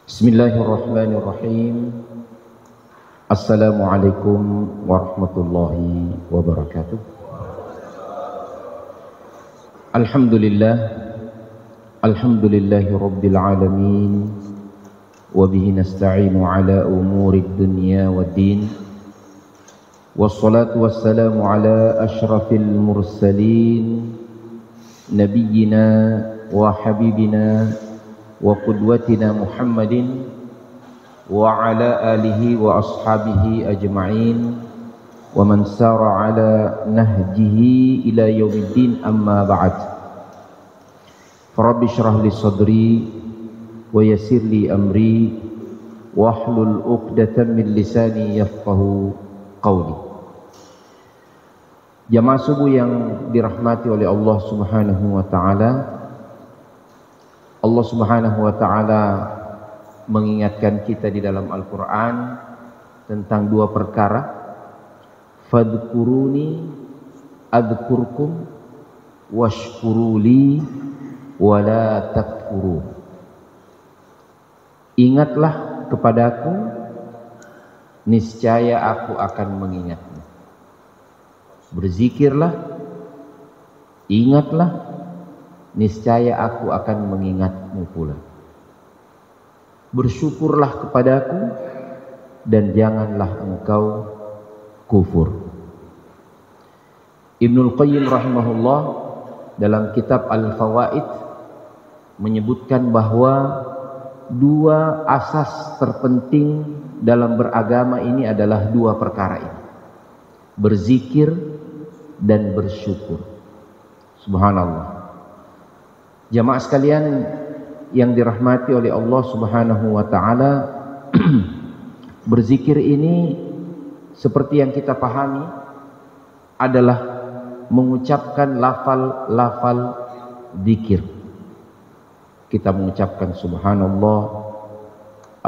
Bismillahirrahmanirrahim. Assalamualaikum warahmatullahi wabarakatuh. Alhamdulillahi rabbil alamin. Wabihi nasta'inu ala umuri dunya waddin. Wassalatu wassalamu ala ashrafil mursalin, nabiyyina wa habibina wa qudwatina Muhammadin wa ala alihi wa ashabihi ajma'in wa man sara ala nahjihi ila yaumiddin, amma ba'd. Rabbi shrah li sadri wa yassir li amri wahlul 'uqdatam min lisani yafqahu qawli. Jamaah subuh yang dirahmati oleh Allah Subhanahu wa taala, Allah Subhanahu wa taala mengingatkan kita di dalam Al-Qur'an tentang dua perkara. Fadhkuruni adzkurkum washkuruli wala takfurun. Ingatlah kepadaku, niscaya aku akan mengingatmu. Berzikirlah, ingatlah, niscaya aku akan mengingatmu pula. Bersyukurlah kepadaku dan janganlah engkau kufur. Ibnul Qayyim rahimahullah dalam kitab Al-Fawaid menyebutkan bahwa dua asas terpenting dalam beragama ini adalah dua perkara ini: berzikir dan bersyukur. Subhanallah. Jamaah sekalian yang dirahmati oleh Allah Subhanahu wa taala, berzikir ini seperti yang kita pahami adalah mengucapkan lafal-lafal zikir. Kita mengucapkan subhanallah,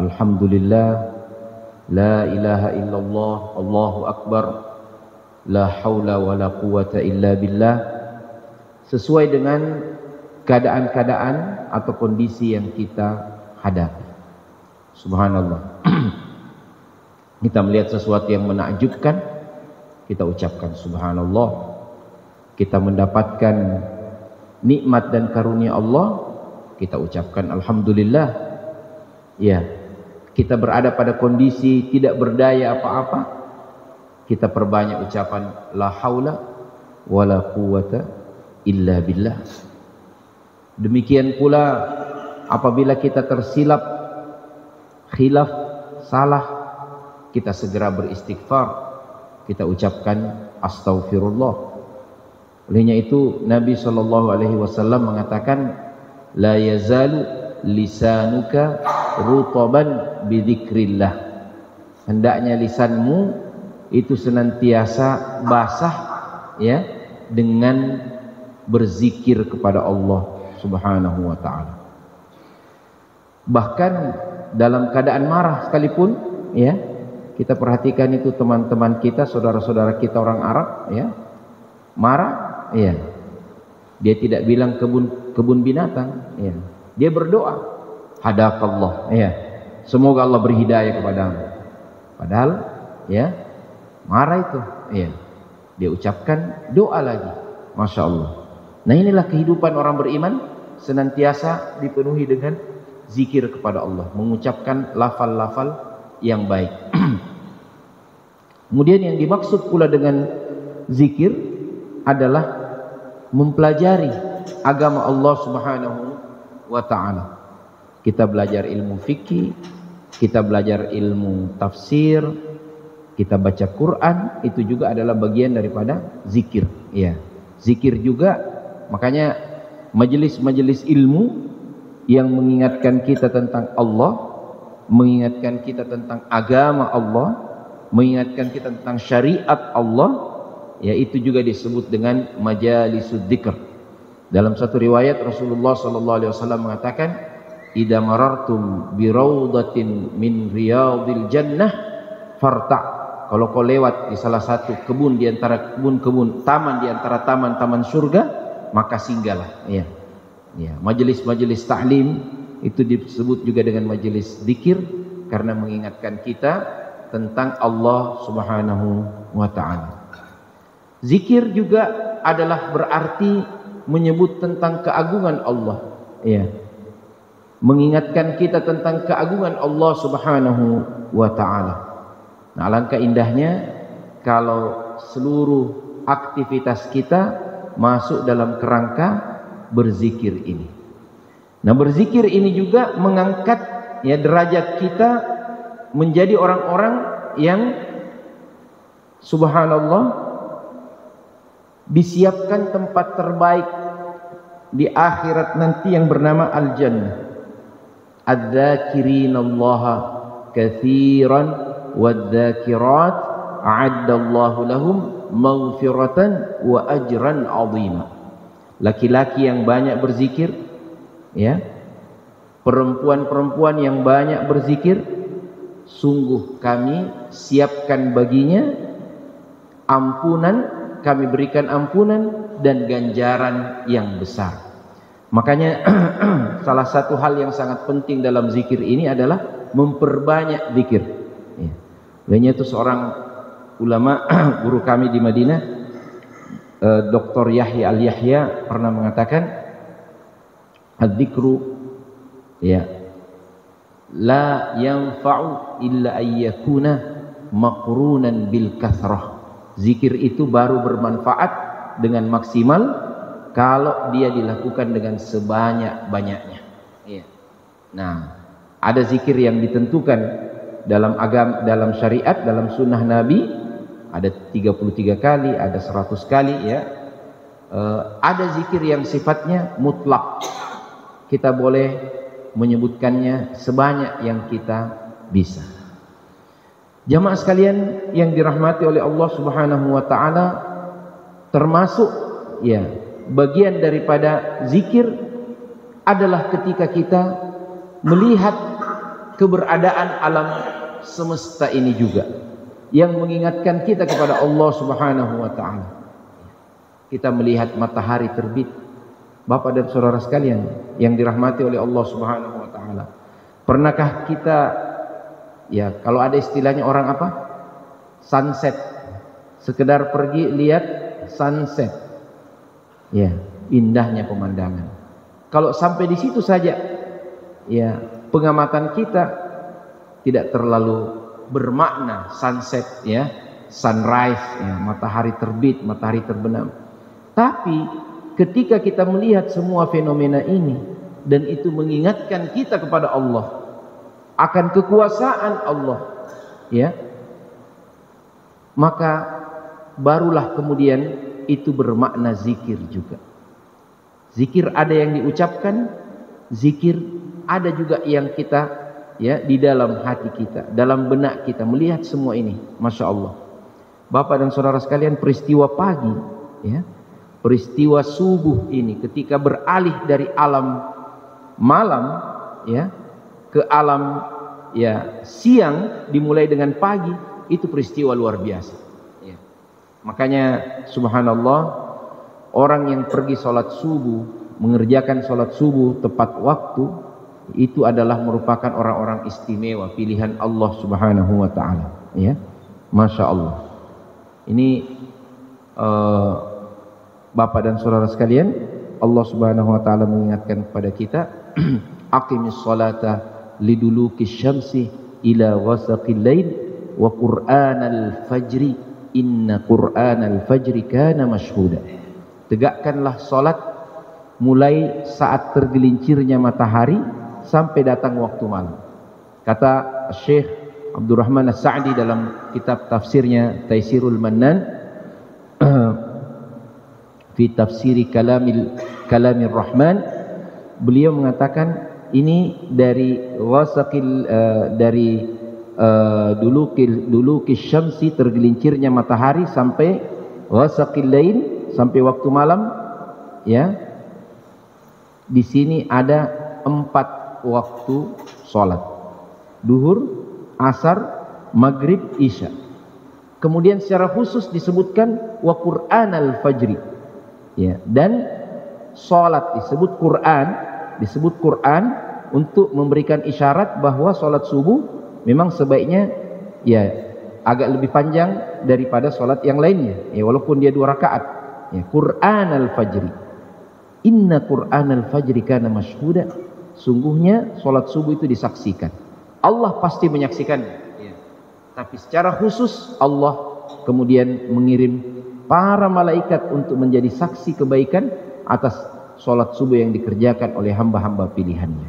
alhamdulillah, la ilaha illallah, Allahu akbar, la haula wala quwata illa billah, sesuai dengan keadaan-keadaan atau kondisi yang kita hadapi. Subhanallah. Kita melihat sesuatu yang menakjubkan, kita ucapkan subhanallah. Kita mendapatkan nikmat dan karunia Allah, kita ucapkan alhamdulillah. Ya, kita berada pada kondisi tidak berdaya apa-apa, kita perbanyak ucapan la haula wala quwata illa billah. Demikian pula apabila kita tersilap, khilaf, salah, kita segera beristighfar, kita ucapkan astaghfirullah. Olehnya itu Nabi SAW mengatakan, la yazalu lisanuka rutaban bidzikrillah. Hendaknya lisanmu itu senantiasa basah, ya, dengan berzikir kepada Allah Subhanahu wa ta'ala. Bahkan dalam keadaan marah sekalipun, ya, kita perhatikan itu teman-teman kita, saudara-saudara kita orang Arab, ya, marah, ya, dia tidak bilang kebun binatang, ya, dia berdoa, hadakallah, ya, semoga Allah berhidayah kepadamu. Padahal, ya, marah itu, ya, dia ucapkan doa lagi. Masya Allah. Nah, inilah kehidupan orang beriman, senantiasa dipenuhi dengan zikir kepada Allah, mengucapkan lafal-lafal yang baik. Kemudian yang dimaksud pula dengan zikir adalah mempelajari agama Allah Subhanahu wa ta'ala. Kita belajar ilmu fikih, kita belajar ilmu tafsir, kita baca Quran, itu juga adalah bagian daripada zikir, ya. Zikir juga, makanya majelis-majelis ilmu yang mengingatkan kita tentang Allah, mengingatkan kita tentang agama Allah, mengingatkan kita tentang syariat Allah, ya, itu juga disebut dengan majalisud dzikr. Dalam satu riwayat Rasulullah SAW mengatakan, idza marartum bi raudatin min riyadil jannah farta. Kalau kau lewat di salah satu kebun di antara kebun-kebun, taman di antara taman-taman surga, maka singgahlah, ya. Ya, majelis-majelis ta'lim, itu disebut juga dengan majelis zikir karena mengingatkan kita tentang Allah Subhanahu wa taala. Zikir juga adalah berarti menyebut tentang keagungan Allah, ya. Mengingatkan kita tentang keagungan Allah Subhanahu wa taala. Nah, alangkah indahnya kalau seluruh aktivitas kita masuk dalam kerangka berzikir ini. Nah, berzikir ini juga mengangkat ya derajat kita menjadi orang-orang yang subhanallah disiapkan tempat terbaik di akhirat nanti yang bernama al-jannah. Adz-dzakirinallaha katsiran wadz-dzakirat a'addallahu lahum maghfiratan wa ajran 'azima. Laki-laki yang banyak berzikir, ya, perempuan-perempuan yang banyak berzikir, sungguh kami siapkan baginya ampunan, kami berikan ampunan dan ganjaran yang besar. Makanya salah satu hal yang sangat penting dalam zikir ini adalah memperbanyak zikir. Ya. Banyak itu seorang ulama guru kami di Madinah, Dr. Yahya Al-Yahya pernah mengatakan, "Adzikru ya la yanfa'u illa ayyakuna maqrunan bil kathrah." Zikir itu baru bermanfaat dengan maksimal kalau dia dilakukan dengan sebanyak-banyaknya. Ya. Nah, ada zikir yang ditentukan dalam agama, dalam syariat, dalam sunnah Nabi, ada 33 kali, ada 100 kali, ya. Ada zikir yang sifatnya mutlak. Kita boleh menyebutkannya sebanyak yang kita bisa. Jamaah sekalian yang dirahmati oleh Allah Subhanahu wa taala, termasuk ya bagian daripada zikir adalah ketika kita melihat keberadaan alam semesta ini juga yang mengingatkan kita kepada Allah Subhanahu wa taala. Kita melihat matahari terbit. Bapak dan saudara sekalian yang dirahmati oleh Allah Subhanahu wa taala, pernahkah kita, ya, kalau ada istilahnya orang apa? Sunset. Sekedar pergi lihat sunset. Ya, indahnya pemandangan. Kalau sampai di situ saja, ya, pengamatan kita tidak terlalu bermakna sunset, ya, sunrise, ya, matahari terbit, matahari terbenam. Tapi ketika kita melihat semua fenomena ini dan itu mengingatkan kita kepada Allah, akan kekuasaan Allah, ya, maka barulah kemudian itu bermakna zikir juga. Zikir ada yang diucapkan, zikir ada juga yang kita, ya, di dalam hati kita, dalam benak kita melihat semua ini. Masya Allah. Bapak dan saudara sekalian, peristiwa pagi, ya, peristiwa subuh ini ketika beralih dari alam malam, ya, ke alam, ya, siang, dimulai dengan pagi, itu peristiwa luar biasa, ya. Makanya subhanallah, orang yang pergi sholat subuh, mengerjakan sholat subuh tepat waktu, itu adalah merupakan orang-orang istimewa, pilihan Allah Subhanahu wa taala, ya. Masya Allah. Ini Bapak dan saudara sekalian, Allah Subhanahu wa taala mengingatkan kepada kita, aqimis sholata liduluki syamsi ila ghasaqil lail wa qur'anal fajri inna qur'anal fajri kana mashhuda. Tegakkanlah salat mulai saat tergelincirnya matahari sampai datang waktu malam. Kata Syekh Abdurrahman As-Sa'di dalam kitab tafsirnya Taisirul Mannan fi tafsiri kalamir Rahman, beliau mengatakan ini dari wasaqil duluki syamsi, tergelincirnya matahari, sampai wasaqil lail, sampai waktu malam, ya. Di sini ada 4 waktu sholat: duhur, asar, maghrib, isya. Kemudian secara khusus disebutkan wa qur'anal fajri, ya. Dan sholat disebut Quran, untuk memberikan isyarat bahwa sholat subuh memang sebaiknya ya agak lebih panjang daripada sholat yang lainnya, ya walaupun dia 2 rakaat. Ya, Quran al-fajri, inna Quran al-fajri kana mashhuda, sungguhnya sholat subuh itu disaksikan. Allah pasti menyaksikan, ya. Tapi secara khusus Allah kemudian mengirim para malaikat untuk menjadi saksi kebaikan atas sholat subuh yang dikerjakan oleh hamba-hamba pilihannya.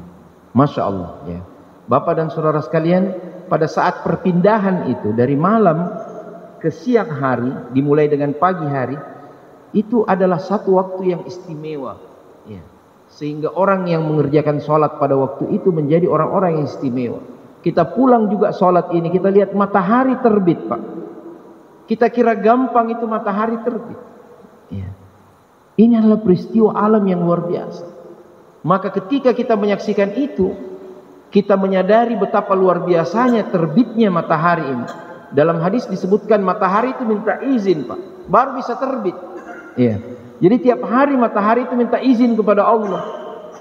Masya Allah, ya. Bapak dan saudara sekalian, pada saat perpindahan itu dari malam ke siang hari, dimulai dengan pagi hari, itu adalah satu waktu yang istimewa, ya. Sehingga orang yang mengerjakan sholat pada waktu itu menjadi orang-orang yang istimewa. Kita pulang juga sholat ini, kita lihat matahari terbit, Pak. Kita kira gampang itu matahari terbit, ya. Ini adalah peristiwa alam yang luar biasa. Maka ketika kita menyaksikan itu, kita menyadari betapa luar biasanya terbitnya matahari ini. Dalam hadis disebutkan matahari itu minta izin, Pak, baru bisa terbit. Ya. Jadi tiap hari matahari itu minta izin kepada Allah,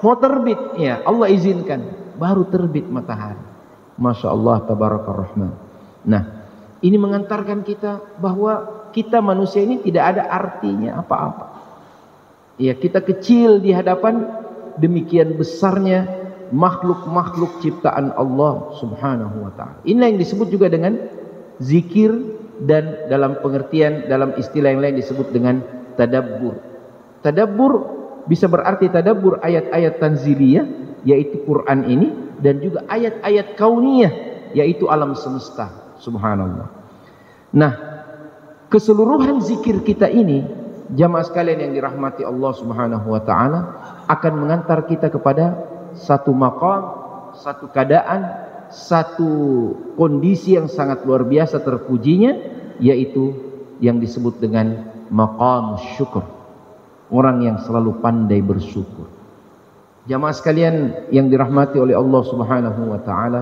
mau terbit, ya Allah izinkan, baru terbit matahari. Masya Allah, tabarakar rahman. Nah, ini mengantarkan kita bahwa kita manusia ini tidak ada artinya apa-apa. Ya, kita kecil di hadapan demikian besarnya makhluk-makhluk ciptaan Allah Subhanahu wa taala. Inilah yang disebut juga dengan zikir, dan dalam pengertian, dalam istilah yang lain disebut dengan tadabbur. Tadabbur bisa berarti tadabbur ayat-ayat tanziliyah, yaitu Quran ini, dan juga ayat-ayat kauniyah, yaitu alam semesta. Subhanallah. Nah, keseluruhan zikir kita ini, jamaah sekalian yang dirahmati Allah Subhanahu wa taala, akan mengantar kita kepada satu maqam, satu keadaan, satu kondisi yang sangat luar biasa terpujinya, yaitu yang disebut dengan maqam syukur. Orang yang selalu pandai bersyukur. Jamaah sekalian yang dirahmati oleh Allah Subhanahu wa taala,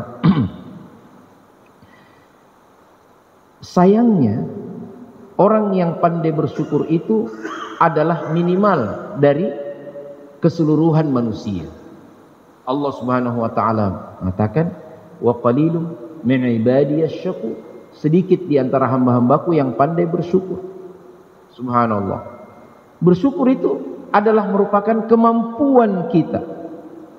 sayangnya orang yang pandai bersyukur itu adalah minimal dari keseluruhan manusia. Allah Subhanahu wa taala mengatakan, wa qalilum min ibadiyasy syakur, sedikit di antara hamba-hambaku yang pandai bersyukur. Subhanallah. Bersyukur itu adalah merupakan kemampuan kita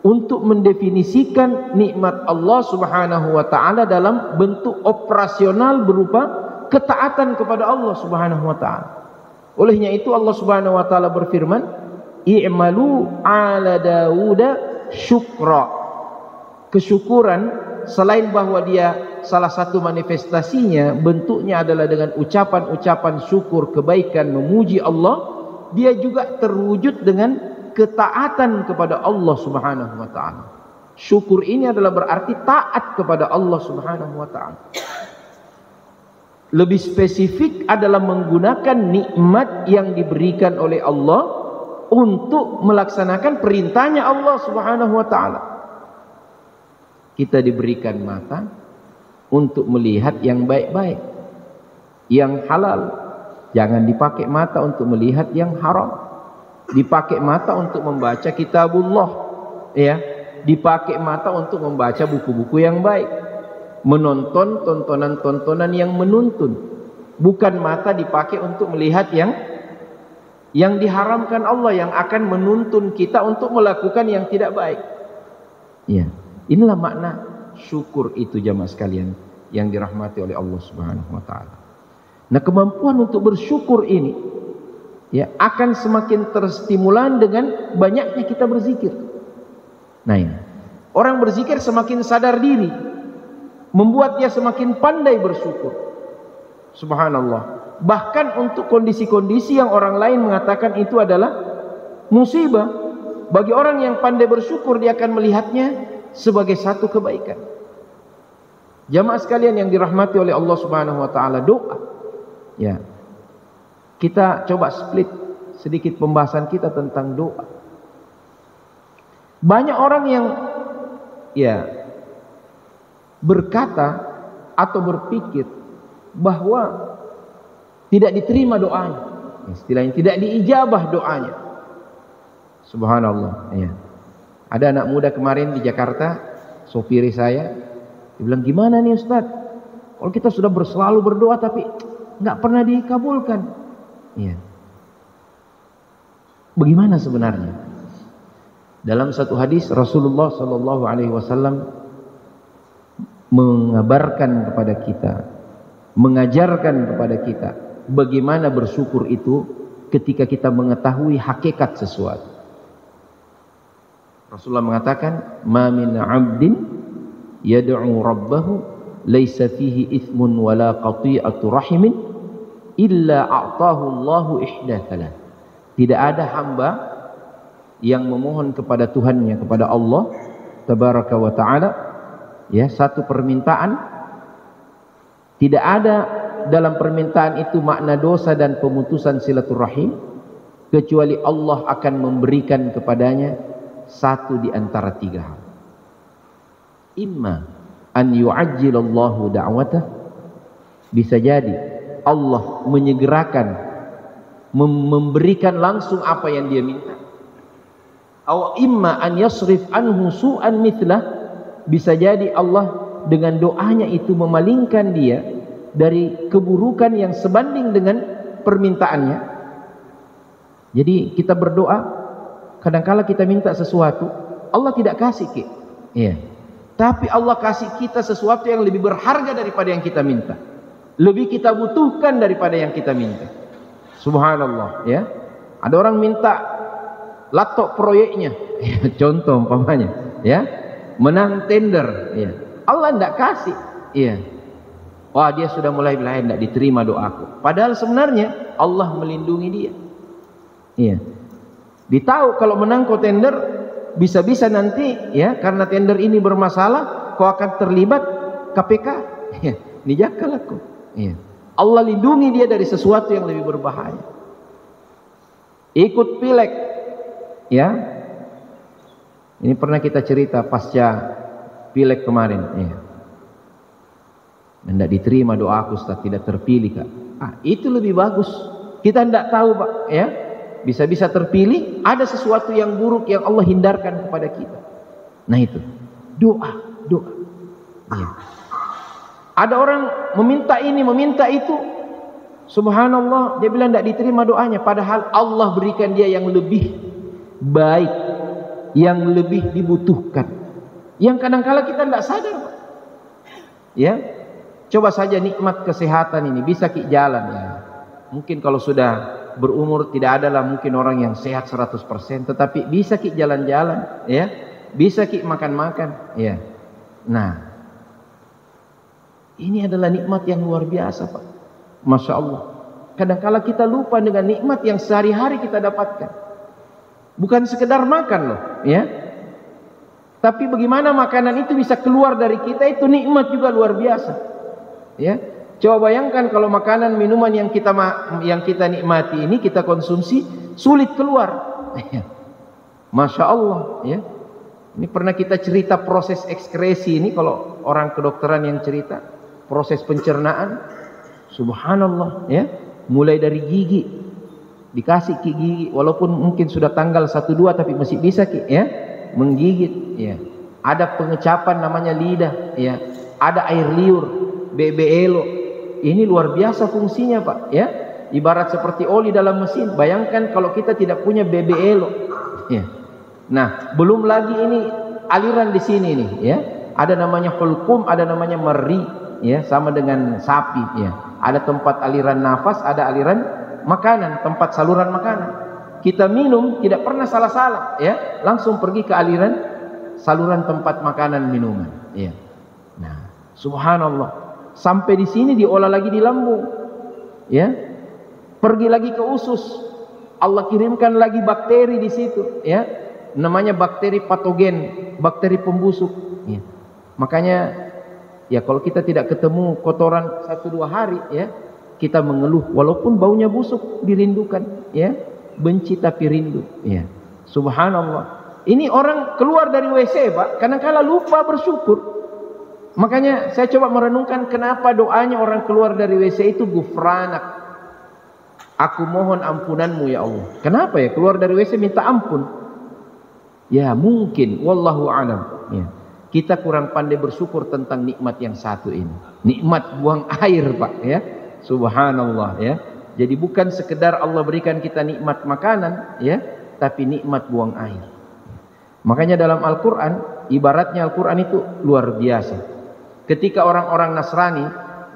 untuk mendefinisikan nikmat Allah Subhanahu wa taala dalam bentuk operasional berupa ketaatan kepada Allah Subhanahu wa taala. Olehnya itu Allah Subhanahu wa taala berfirman, i'malu ala Dawuda syukra. Kesyukuran selain bahwa dia salah satu manifestasinya bentuknya adalah dengan ucapan-ucapan syukur, kebaikan, memuji Allah, dia juga terwujud dengan ketaatan kepada Allah Subhanahu wa taala. Syukur ini adalah berarti taat kepada Allah Subhanahu wa taala. Lebih spesifik adalah menggunakan nikmat yang diberikan oleh Allah untuk melaksanakan perintahnya Allah Subhanahu wa taala. Kita diberikan mata untuk melihat yang baik-baik, yang halal. Jangan dipakai mata untuk melihat yang haram. Dipakai mata untuk membaca kitabullah, ya. Dipakai mata untuk membaca buku-buku yang baik, menonton tontonan-tontonan yang menuntun. Bukan mata dipakai untuk melihat yang diharamkan Allah, yang akan menuntun kita untuk melakukan yang tidak baik. Ya, inilah makna syukur itu, jamaah sekalian yang dirahmati oleh Allah Subhanahu wa taala. Nah, kemampuan untuk bersyukur ini ya akan semakin terstimulan dengan banyaknya kita berzikir. Nah, ini orang berzikir semakin sadar diri, membuat dia semakin pandai bersyukur. Subhanallah. Bahkan untuk kondisi-kondisi yang orang lain mengatakan itu adalah musibah, bagi orang yang pandai bersyukur dia akan melihatnya sebagai satu kebaikan. Jamaah sekalian yang dirahmati oleh Allah Subhanahu wa taala, doa. Ya. Kita coba split sedikit pembahasan kita tentang doa. Banyak orang yang ya berkata atau berpikir bahwa tidak diterima doanya, istilahnya tidak diijabah doanya. Subhanallah, ya. Ada anak muda kemarin di Jakarta, sopiri saya, dia bilang, gimana nih Ustaz? Kalau kita sudah selalu berdoa tapi nggak pernah dikabulkan. Iya. Bagaimana sebenarnya? Dalam satu hadis Rasulullah Shallallahu Alaihi Wasallam mengabarkan kepada kita, mengajarkan kepada kita bagaimana bersyukur itu ketika kita mengetahui hakikat sesuatu. Rasulullah mengatakan, "Ma min 'abdin yad'u rabbahu laisa fihi ithmun wala qati'atu rahimin illa a'tahu Allahu ihda thalath." Tidak ada hamba yang memohon kepada Tuhannya, kepada Allah tabaraka wa taala, ya, satu permintaan, tidak ada dalam permintaan itu makna dosa dan pemutusan silaturahim, kecuali Allah akan memberikan kepadanya satu di antara tiga hal. Imma an yu'ajjilallahu da'watah, bisa jadi Allah menyegerakan, memberikan langsung apa yang dia minta. Aw imma an yasrif anhu su'an mithlah, bisa jadi Allah dengan doanya itu memalingkan dia dari keburukan yang sebanding dengan permintaannya. Jadi kita berdoa, kadangkala kita minta sesuatu, Allah tidak kasih, iya. Tapi Allah kasih kita sesuatu yang lebih berharga daripada yang kita minta, lebih kita butuhkan daripada yang kita minta. Subhanallah, ya. Ada orang minta laptop proyeknya, contoh umpamanya, ya, menang tender, ya. Allah tidak kasih, iya. Wah, dia sudah mulai tidak diterima doaku. Padahal sebenarnya Allah melindungi dia, iya. Ditahu kalau menang kau tender, bisa-bisa nanti, ya, karena tender ini bermasalah, kau akan terlibat KPK, ya. Nijakalah kau, iya. Allah lindungi dia dari sesuatu yang lebih berbahaya. Ikut pileg, ya. Ini pernah kita cerita pasca pileg kemarin, ya. Tidak diterima doaku, Ustaz, tidak terpilih, Kak. Itu lebih bagus. Kita tidak tahu, Pak, ya. Bisa-bisa terpilih, ada sesuatu yang buruk yang Allah hindarkan kepada kita. Nah itu, doa. Ya. Ada orang meminta ini, meminta itu, subhanallah, dia bilang tidak diterima doanya, padahal Allah berikan dia yang lebih baik, yang lebih dibutuhkan, yang kadang-kala kita tidak sadar, Pak. Ya, coba saja nikmat kesehatan ini, bisa ki jalan, ya. Mungkin kalau sudah berumur tidak adalah mungkin orang yang sehat 100%, tetapi bisa ki jalan-jalan, ya, bisa ki makan-makan, ya. Nah, ini adalah nikmat yang luar biasa, Pak. Masya Allah. Kadang-kala kita lupa dengan nikmat yang sehari-hari kita dapatkan. Bukan sekedar makan loh, ya. Tapi bagaimana makanan itu bisa keluar dari kita, itu nikmat juga luar biasa, ya. Coba bayangkan kalau makanan minuman yang kita nikmati ini kita konsumsi sulit keluar. Masya Allah, ya. Ini pernah kita cerita proses ekskresi ini, kalau orang kedokteran yang cerita proses pencernaan, subhanallah, ya. Mulai dari gigi, dikasih ki gigi, walaupun mungkin sudah tanggal 1-2 tapi masih bisa ki, ya, menggigit, ya. Ada pengecapan namanya lidah, ya. Ada air liur, BBLO. Ini luar biasa fungsinya, Pak, ya. Ibarat seperti oli dalam mesin. Bayangkan kalau kita tidak punya BBLO, ya. Nah, belum lagi ini aliran di sini nih, ya. Ada namanya hulqum, ada namanya meri, ya, sama dengan sapi, ya. Ada tempat aliran nafas, ada aliran makanan, tempat saluran makanan. Kita minum tidak pernah salah-salah, ya, langsung pergi ke aliran saluran tempat makanan minuman, ya. Nah, subhanallah, sampai di sini diolah lagi di lambung, ya, pergi lagi ke usus, Allah kirimkan lagi bakteri di situ, ya, namanya bakteri patogen, bakteri pembusuk, ya. Makanya, ya, kalau kita tidak ketemu kotoran 1-2 hari, ya, kita mengeluh, walaupun baunya busuk, dirindukan, ya, benci tapi rindu, ya. Subhanallah. Ini orang keluar dari WC, Pak, kadang-kala lupa bersyukur. Makanya saya coba merenungkan kenapa doanya orang keluar dari WC itu gufranak, aku mohon ampunanmu ya Allah. Kenapa ya keluar dari WC minta ampun? Ya mungkin, wallahu alam. Ya. Kita kurang pandai bersyukur tentang nikmat yang satu ini. Nikmat buang air, Pak. Ya, subhanallah. Ya. Jadi bukan sekedar Allah berikan kita nikmat makanan, ya, tapi nikmat buang air. Makanya dalam Al-Quran, ibaratnya Al-Quran itu luar biasa. Ketika orang-orang Nasrani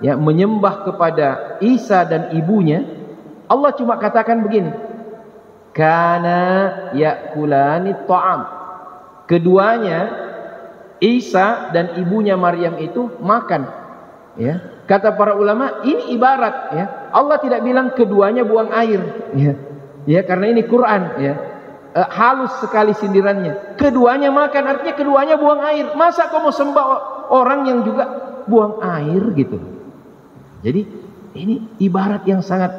ya menyembah kepada Isa dan ibunya, Allah cuma katakan begini. Kana yakulani ta'am. Keduanya Isa dan ibunya Maryam itu makan. Ya. Kata para ulama, ini ibarat ya. Allah tidak bilang keduanya buang air ya. Ya, karena ini Quran ya. Halus sekali sindirannya. Keduanya makan artinya keduanya buang air. Masa kau mau sembah orang yang juga buang air gitu. Jadi ini ibarat yang sangat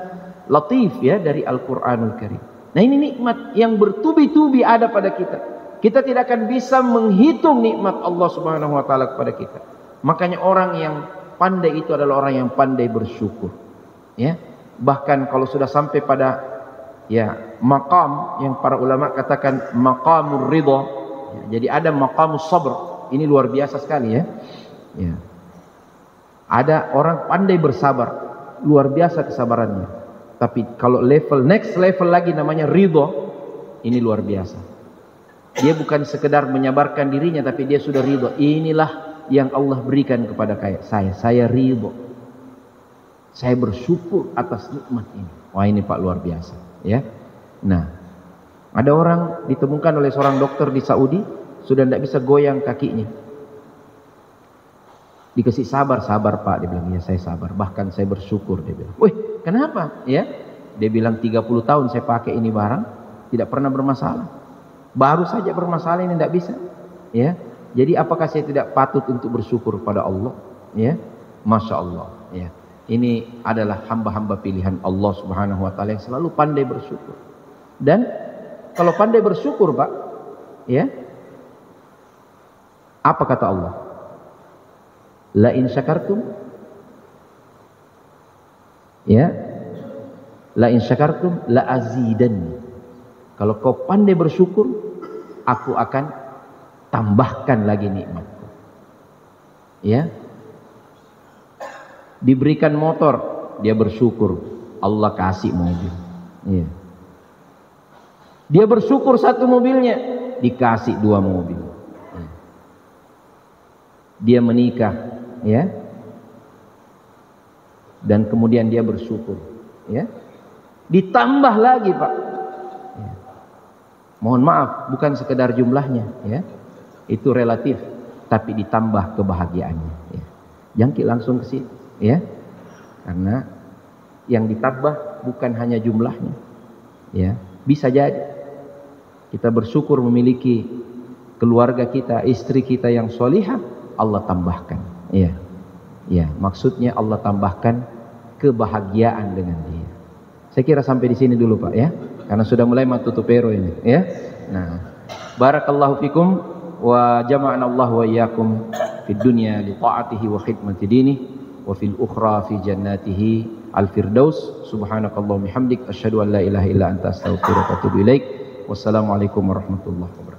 latif ya dari Al-Qur'anul Karim. Nah ini nikmat yang bertubi-tubi ada pada kita. Kita tidak akan bisa menghitung nikmat Allah Subhanahu wa taala kepada kita. Makanya orang yang pandai itu adalah orang yang pandai bersyukur. Ya. Bahkan kalau sudah sampai pada ya maqam yang para ulama katakan maqamur ridha. Ya, jadi ada maqamus sabr. Ini luar biasa sekali ya. Ya. Ada orang pandai bersabar, luar biasa kesabarannya. Tapi kalau next level lagi namanya ridho, ini luar biasa. Dia bukan sekedar menyabarkan dirinya, tapi dia sudah ridho. Inilah yang Allah berikan kepada saya. Saya ridho. Saya bersyukur atas nikmat ini. Wah ini Pak luar biasa. Ya. Nah, ada orang ditemukan oleh seorang dokter di Saudi sudah tidak bisa goyang kakinya. Dikasih sabar Pak, dia bilang, ya saya sabar, bahkan saya bersyukur, dia bilang. Wih, kenapa? Ya, dia bilang 30 tahun saya pakai ini barang, tidak pernah bermasalah. Baru saja bermasalah ini tidak bisa. Ya, jadi apakah saya tidak patut untuk bersyukur pada Allah? Ya, masya Allah. Ya, ini adalah hamba-hamba pilihan Allah Subhanahu Wa Taala yang selalu pandai bersyukur. Dan kalau pandai bersyukur, Pak, ya, apa kata Allah? La in syakartum, ya, la in syakartum la azidanni. Kalau kau pandai bersyukur, aku akan tambahkan lagi nikmatku. Ya, diberikan motor, dia bersyukur, Allah kasih mobil. Ya. Dia bersyukur satu mobilnya, dikasih 2 mobil. Ya. Dia menikah. Ya, dan kemudian dia bersyukur, ya, ditambah lagi Pak. Ya. Mohon maaf, bukan sekedar jumlahnya, ya, itu relatif, tapi ditambah kebahagiaannya. Ya. Jangkit langsung ke situ, ya, karena yang ditambah bukan hanya jumlahnya, ya, bisa jadi kita bersyukur memiliki keluarga kita, istri kita yang solihah, Allah tambahkan. Ya, ya, maksudnya Allah tambahkan kebahagiaan dengan dia. Saya kira sampai di sini dulu Pak ya, karena sudah mulai matutupero ini ya. Nah, barakallahu fikum wa jama'ana Allah wa iyyakum fid dunya li ta'atihi wa khidmati dinih wa fil ukhra fi jannatihi al firdaus. Subhanakallahumma hamdik asyhadu an la ilaha illa anta astaghfiruka wa atubu ilaik. Wassalamualaikum warahmatullahi wabarakatuh.